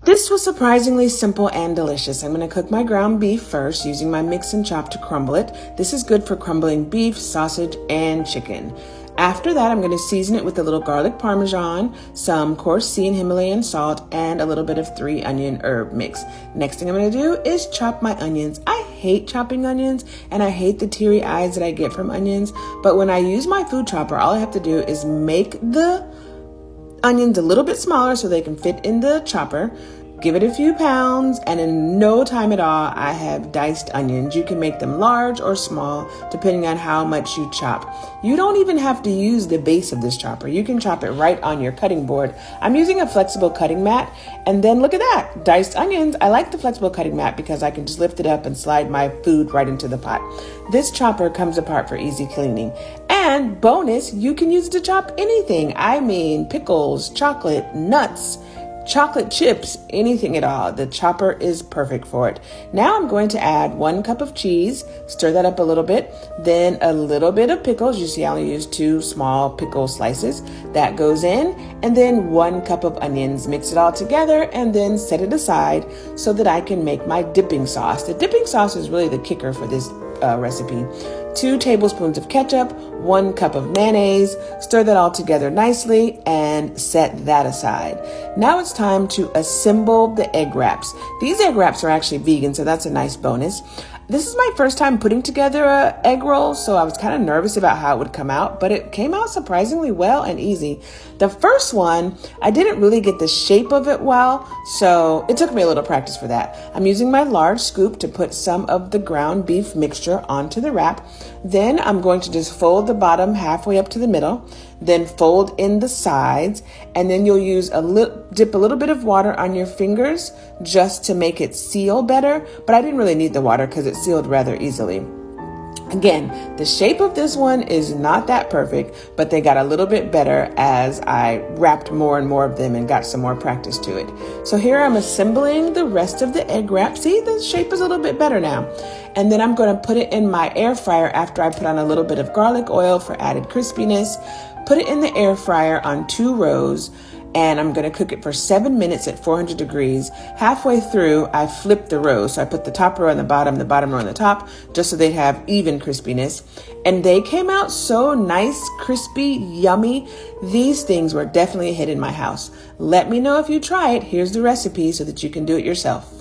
This was surprisingly simple and delicious. I'm going to cook my ground beef first using my mix and chop to crumble it. This is good for crumbling beef, sausage, and chicken. After that, I'm going to season it with a little garlic parmesan, some coarse sea and Himalayan salt, and a little bit of 3-onion herb mix. Next thing I'm going to do is chop my onions. I hate chopping onions, and I hate the teary eyes that I get from onions. But when I use my food chopper, all I have to do is make the onions a little bit smaller so they can fit in the chopper. Give it a few pounds, and in no time at all, I have diced onions. You can make them large or small, depending on how much you chop. You don't even have to use the base of this chopper. You can chop it right on your cutting board. I'm using a flexible cutting mat, and then look at that, diced onions. I like the flexible cutting mat because I can just lift it up and slide my food right into the pot. This chopper comes apart for easy cleaning. And bonus, you can use it to chop anything. I mean, pickles, chocolate, nuts, chocolate chips, anything at all. The chopper is perfect for it. Now I'm going to add 1 cup of cheese, stir that up a little bit, then a little bit of pickles. You see I only used 2 small pickle slices. That goes in, and then 1 cup of onions. Mix it all together and then set it aside so that I can make my dipping sauce. The dipping sauce is really the kicker for this recipe. 2 tablespoons of ketchup, 1 cup of mayonnaise, stir that all together nicely and set that aside. Now it's time to assemble the egg wraps. These egg wraps are actually vegan, so that's a nice bonus. This is my first time putting together an egg roll, so I was kind of nervous about how it would come out, but it came out surprisingly well and easy. The first one, I didn't really get the shape of it well, so it took me a little practice for that. I'm using my large scoop to put some of the ground beef mixture onto the wrap. Then I'm going to just fold the bottom halfway up to the middle, then fold in the sides, and then you'll use dip a little bit of water on your fingers just to make it seal better, but I didn't really need the water because it sealed rather easily. Again, the shape of this one is not that perfect, but they got a little bit better as I wrapped more and more of them and got some more practice to it. So here I'm assembling the rest of the egg wrap. See, the shape is a little bit better now. And then I'm going to put it in my air fryer after I put on a little bit of garlic oil for added crispiness. Put it in the air fryer on 2 rows, and I'm going to cook it for 7 minutes at 400 degrees. Halfway through, I flipped the rows. So I put the top row on the bottom row on the top, just so they'd have even crispiness. And they came out so nice, crispy, yummy. These things were definitely a hit in my house. Let me know if you try it. Here's the recipe so that you can do it yourself.